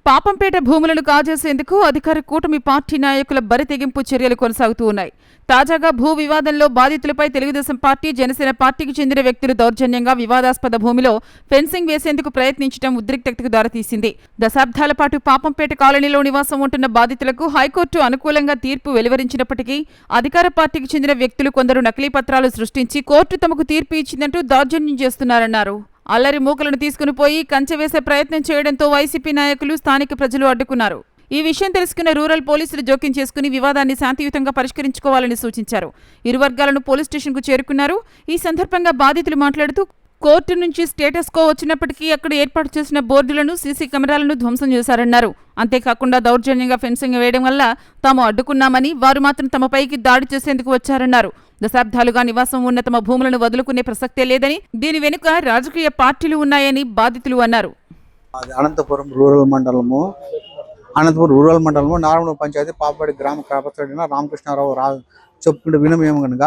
పాపంపేట భూములను కాజేసేందుకు అధికార కూటమి పార్టీ నాయకుల బరితెగింపు చర్యలు కొనసాగుతూ ఉన్నాయి. తాజాగా భూ వివాదంలో బాధితులపై తెలుగుదేశం పార్టీ, జనసేన పార్టీకి చెందిన వ్యక్తులు దౌర్జన్యంగా వివాదాస్పద భూమిలో ఫెన్సింగ్ వేసేందుకు ప్రయత్నించడం ఉద్రిక్తతకు దారితీసింది. దశాబ్దాల పాటు పాపంపేట కాలనీలో నివాసం ఉంటున్న బాధితులకు హైకోర్టు అనుకూలంగా తీర్పు వెలువరించినప్పటికీ అధికార పార్టీకి చెందిన వ్యక్తులు కొందరు నకిలీ పత్రాలు సృష్టించి కోర్టు తమకు తీర్పు ఇచ్చిందంటూ దౌర్జన్యం చేస్తున్నారన్నారు. అల్లరి మూకలను తీసుకుని పోయి కంచె వేసే ప్రయత్నం చేయడంతో వైసీపీ నాయకులు, స్థానిక ప్రజలు అడ్డుకున్నారు. ఈ విషయం తెలుసుకున్న రూరల్ పోలీసులు జోక్యం చేసుకుని వివాదాన్ని శాంతియుతంగా పరిష్కరించుకోవాలని సూచించారు. ఇరు వర్గాలను పోలీస్ స్టేషన్కు చేరుకున్నారు. ఈ సందర్భంగా బాధితులు మాట్లాడుతూ కోర్టు నుంచి స్టేటస్ కో వచ్చినప్పటికీ అక్కడ ఏర్పాటు చేసిన బోర్డులను, సీసీ కెమెరాలను ధ్వంసం చేశారన్నారు. అంతేకాకుండా దౌర్జన్యంగా ఫెన్సింగ్ వేయడం వల్ల తాము అడ్డుకున్నామని, వారు మాత్రం తమపైకి దాడి చేసేందుకు వచ్చారన్నారు. దశాబ్దాలుగా నివాసం ఉన్న తమ భూములను వదులుకునే ప్రసక్తే లేదని, దీని వెనుక రాజకీయ పార్టీలు ఉన్నాయని బాధితులు అన్నారు. అనంతపురం రూరల్ మండలము నారాయణ పంచాయతీ పాపడి గ్రామ కాపసడిన రామకృష్ణారావు చెప్పుకుంటే వినమేమో కనుక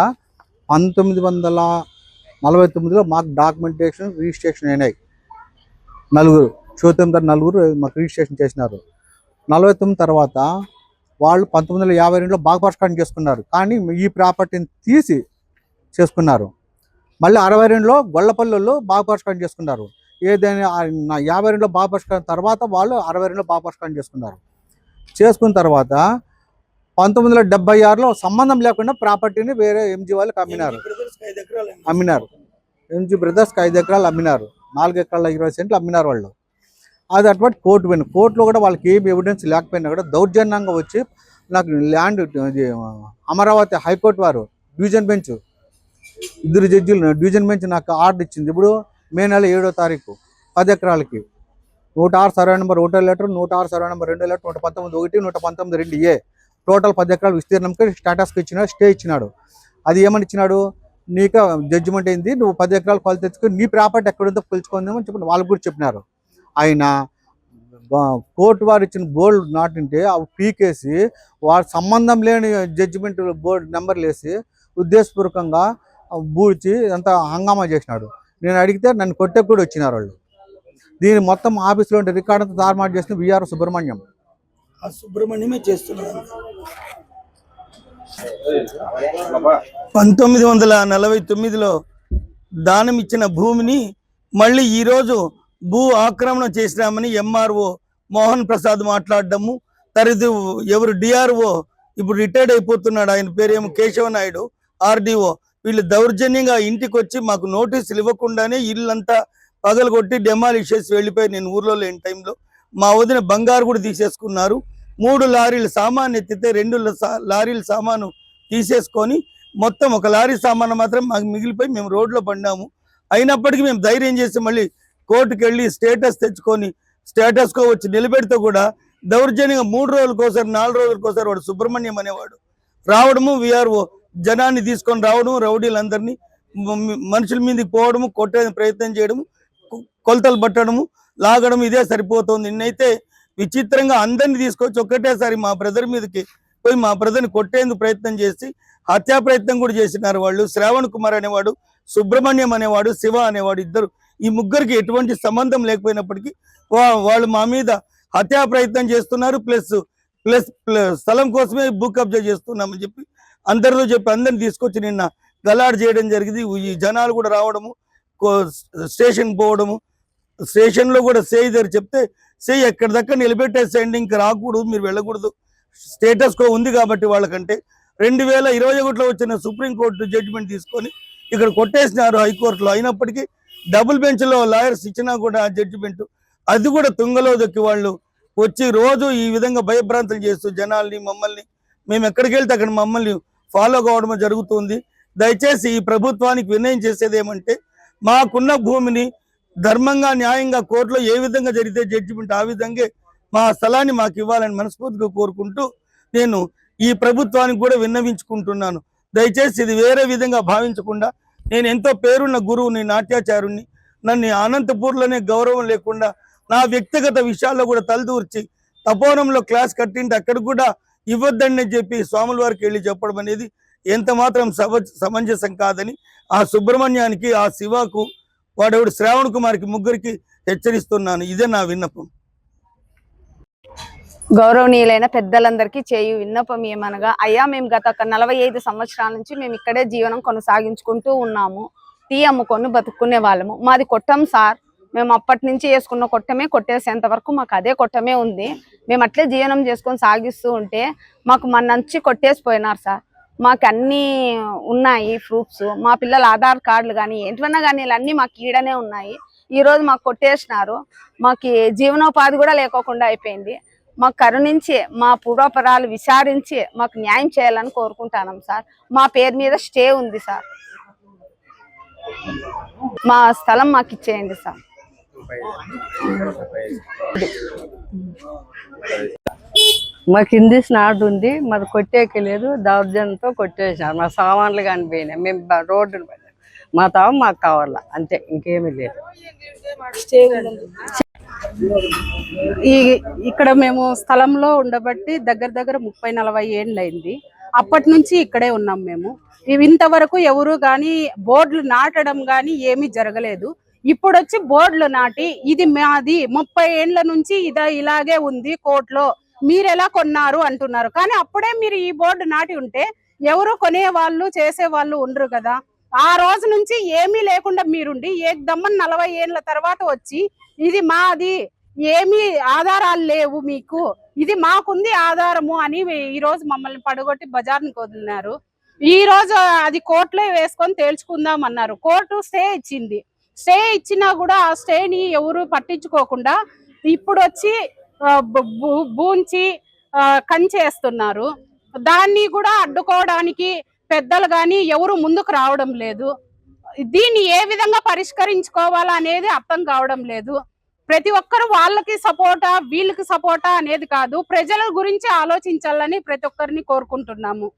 1949లో మాకు డాక్యుమెంటేషన్ రిజిస్ట్రేషన్ అయినాయి. నలుగురు మాకు రిజిస్ట్రేషన్ చేసినారు. 49 తర్వాత వాళ్ళు 1952లో భాగపరిష్కారం చేసుకున్నారు. కానీ ఈ ప్రాపర్టీని తీసి చేసుకున్నారు. మళ్ళీ 62లో గొల్లపల్లెల్లో భాగపరిష్కారం చేసుకున్నారు. ఏదైనా 52లో భాగపరిష్కారం తర్వాత వాళ్ళు 62లో భాగపరిష్కారం చేసుకున్న తర్వాత 1976లో సంబంధం లేకుండా ప్రాపర్టీని వేరే ఎంజీ వాళ్ళకి అమ్మినారు. ఎంజీ బ్రదర్స్కి 5 ఎకరాలు అమ్మినారు. 4 ఎకరాల 20 సెంట్లు అమ్మినారు వాళ్ళు. అది అటువంటి కోర్టు పోయింది. కోర్టులో కూడా వాళ్ళకి ఏం ఎవిడెన్స్ లేకపోయినా కూడా దౌర్జన్యంగా వచ్చి నాకు ల్యాండ్ అమరావతి హైకోర్టు వారు డివిజన్ బెంచ్ 2 జడ్జీలు డివిజన్ బెంచ్ నాకు ఆర్డర్ ఇచ్చింది. ఇప్పుడు మే నెల 7వ తారీఖు 10 ఎకరాలకి 106 survey number 1 letter, 106 survey number 2 letter, 119(1), 119(2)A total 10 ఎకరాలు విస్తీర్ణంకి స్టేటస్కి ఇచ్చినాడు, స్టే ఇచ్చినాడు. అది ఏమని ఇచ్చినాడు, నీకు జడ్జిమెంట్ అయింది, నువ్వు 10 ఎకరాలు కొలు తెచ్చుకొని నీ ప్రాపర్టీ ఎక్కడుందో పిలుచుకుందామని చెప్పి వాళ్ళకి కూడా చెప్పినారు. ఆయన కోర్టు వారు ఇచ్చిన బోర్డు నాటింటే అవి పీకేసి వారు సంబంధం లేని జడ్జిమెంట్ బోర్డు నెంబర్లు వేసి ఉద్దేశపూర్వకంగా బూడ్చి అంతా హంగామా చేసినాడు. నేను అడిగితే నన్ను కొట్టే కూడా వచ్చినారు వాళ్ళు. దీని మొత్తం ఆఫీసులో ఉంటే రికార్డు అంతా తారుమారు చేసిన విఆర్ సుబ్రహ్మణ్యమే చేస్తున్నారు. 1949లో దానం ఇచ్చిన భూమిని మళ్ళీ ఈరోజు భూ ఆక్రమణ చేసినామని ఎంఆర్ఓ మోహన్ ప్రసాద్ మాట్లాడడము, ఎవరు డిఆర్ఓ ఇప్పుడు రిటైర్డ్ అయిపోతున్నాడు, ఆయన పేరేమో కేశవ నాయుడు, ఆర్డీఓ, వీళ్ళు దౌర్జన్యంగా ఇంటికి వచ్చి మాకు నోటీసులు ఇవ్వకుండానే ఇల్లంతా పగలగొట్టి డెమాలిష్ చేసి వెళ్ళిపోయి నేను ఊర్లో లేని టైంలో మా వదిన బంగారు కూడా తీసేసుకున్నారు. 3 లారీల సామాను ఎత్తితే 2 లారీల సామాను తీసేసుకొని మొత్తం 1 లారీ సామాను మాత్రం మాకు మిగిలిపోయి మేము రోడ్లో పడినాము. అయినప్పటికీ మేము ధైర్యం చేసి మళ్ళీ కోర్టుకు వెళ్ళి స్టేటస్ తెచ్చుకొని స్టేటస్కో వచ్చి నిలబెడితే కూడా దౌర్జన్యంగా 3 రోజులకోసారి 4 రోజులకోసారి వాడు సుబ్రహ్మణ్యం అనేవాడు రావడము, విఆర్ఓ జనాన్ని తీసుకొని రావడము, రౌడీలందరినీ మనుషుల మీదకి పోవడము, కొట్టే ప్రయత్నం చేయడము, కొలతలు పట్టడము, లాగడం, ఇదే సరిపోతుంది. నిన్నైతే విచిత్రంగా అందరినీ తీసుకొచ్చి ఒక్కటేసారి మా బ్రదర్ మీదకి పోయి మా బ్రదర్ని కొట్టేందుకు ప్రయత్నం చేసి హత్యా ప్రయత్నం కూడా చేసినారు వాళ్ళు. శ్రావణ్ కుమార్ అనేవాడు, సుబ్రహ్మణ్యం అనేవాడు, శివ అనేవాడు, ఇద్దరు. ఈ ముగ్గురికి ఎటువంటి సంబంధం లేకపోయినప్పటికీ వాళ్ళు మా మీద హత్యా ప్రయత్నం చేస్తున్నారు. ప్లస్ స్థలం కోసమే భూ కబ్జా చేస్తున్నామని చెప్పి అందరితో చెప్పి అందరిని తీసుకొచ్చి నిన్న గలాడ్ చేయడం జరిగింది. ఈ జనాలు కూడా రావడము, స్టేషన్ పోవడము, స్టేషన్లో కూడా సేయ్ దగ్గర చెప్తే సేయ్ ఎక్కడిదక్కడ నిలబెట్టేసేయండి, ఇంక రాకూడదు, మీరు వెళ్ళకూడదు, స్టేటస్ కో ఉంది కాబట్టి వాళ్ళకంటే 2021లో వచ్చిన సుప్రీంకోర్టు జడ్జిమెంట్ తీసుకొని ఇక్కడ కొట్టేసినారు హైకోర్టులో. అయినప్పటికీ డబుల్ బెంచ్లో లాయర్స్ ఇచ్చినా కూడా జడ్జిమెంట్ అది కూడా తుంగలో దొక్కి వాళ్ళు వచ్చి రోజు ఈ విధంగా భయభ్రాంతులు చేస్తూ జనాల్ని, మమ్మల్ని, మేము ఎక్కడికి వెళ్తే అక్కడ మమ్మల్ని ఫాలో కావడం జరుగుతుంది. దయచేసి ఈ ప్రభుత్వానికి వినయం చేసేది ఏమంటే మాకున్న భూమిని ధర్మంగా, న్యాయంగా కోర్టులో ఏ విధంగా జరిగితే జడ్జిమెంట్ ఆ విధంగా మా స్థలాన్ని మాకు ఇవ్వాలని మనస్ఫూర్తిగా కోరుకుంటూ నేను ఈ ప్రభుత్వానికి కూడా విన్నవించుకుంటున్నాను. దయచేసి ఇది వేరే విధంగా భావించకుండా, నేను ఎంతో పేరున్న గురువుని, నాట్యాచారుణ్ణి, నన్ను అనంతపూర్లోనే గౌరవం లేకుండా నా వ్యక్తిగత విషయాల్లో కూడా తలదూర్చి తపోవనంలో క్లాస్ కట్టింటే అక్కడ కూడా ఇవ్వద్దని చెప్పి స్వాముల వారికి వెళ్ళి చెప్పడం అనేది ఎంత మాత్రం సమంజసం కాదని ఆ సుబ్రహ్మణ్యానికి, ఆ శివకు, వాడెవడు శ్రావణ్ కుమార్కి, ముగ్గురికి హెచ్చరిస్తున్నాను. ఇదే నా విన్నపం. గౌరవనీయులైన పెద్దలందరికీ చేయు విన్నపం ఏమనగా, అయ్యా మేము గత 45 సంవత్సరాల నుంచి మేము ఇక్కడే జీవనం కొనసాగించుకుంటూ ఉన్నాము. టీ అమ్ముకొని బతుక్కునే వాళ్ళము. మాది కొట్టం సార్. మేము అప్పటి నుంచి వేసుకున్న కొట్టమే, కొట్టేసేంత వరకు మాకు అదే కొట్టమే ఉంది. మేము అట్లే జీవనం చేసుకొని సాగిస్తూ ఉంటే మాకు మన నుంచి కొట్టేసిపోయినారు సార్. మాకు అన్నీ ఉన్నాయి ప్రూఫ్స్. మా పిల్లల ఆధార్ కార్డులు కానీ ఏంటివన్నా కానీ అన్నీ మాకు ఈడనే ఉన్నాయి. ఈరోజు మాకు కొట్టేసినారు. మాకు జీవనోపాధి కూడా లేకోకుండా అయిపోయింది. మాకు కరుణించి మా పూర్వపరాలు విచారించి మాకు న్యాయం చేయాలని కోరుకుంటున్నాం సార్. మా పేరు మీద స్టే ఉంది సార్. మా స్థలం మాకు ఇచ్చేయండి సార్. మాకు హిందీ స్నాట్ ఉంది, మాది కొట్టేకి లేదు. దౌర్జన్యంతో కొట్టేసినారు. మా సామాన్లు కానీ పోయినాయి. మేము రోడ్డు మా తావు మాకు కావాలా, అంతే, ఇంకేమీ లేదు. ఇక్కడ మేము స్థలంలో ఉండబట్టి దగ్గర 30-40 ఏళ్ళు అయింది. అప్పటి నుంచి ఇక్కడే ఉన్నాం మేము. ఇంతవరకు ఎవరు కానీ బోర్డులు నాటడం కానీ ఏమీ జరగలేదు. ఇప్పుడు వచ్చి బోర్డులు నాటి ఇది మాది 30 ఏళ్ల నుంచి ఇలాగే ఉంది కోర్టులో, మీరు ఎలా కొన్నారు అంటున్నారు. కానీ అప్పుడే మీరు ఈ బోర్డు నాటి ఉంటే ఎవరు కొనే వాళ్ళు చేసే వాళ్ళు ఉండరు కదా. ఆ రోజు నుంచి ఏమీ లేకుండా మీరుండి ఏకదమ్మని 40 ఏళ్ల తర్వాత వచ్చి ఇది మాది, ఏమీ ఆధారాలు లేవు మీకు, ఇది మాకుంది ఆధారము అని ఈ రోజు మమ్మల్ని పడగొట్టి బజార్ని వదిలినారు. ఈ రోజు అది కోర్టులో వేసుకొని తేల్చుకుందాం అన్నారు. కోర్టు స్టే ఇచ్చింది. స్టే ఇచ్చినా కూడా ఆ స్టేని ఎవరు పట్టించుకోకుండా ఇప్పుడు వచ్చి బూంచి కంచేస్తున్నారు. దాన్ని కూడా అడ్డుకోవడానికి పెద్దలు కానీ ఎవరు ముందుకు రావడం లేదు. దీన్ని ఏ విధంగా పరిష్కరించుకోవాలా అనేది అర్థం కావడం లేదు. ప్రతి ఒక్కరు వాళ్ళకి సపోర్టా వీళ్ళకి సపోర్టా అనేది కాదు, ప్రజల గురించి ఆలోచించాలని ప్రతి ఒక్కరిని కోరుకుంటున్నాము.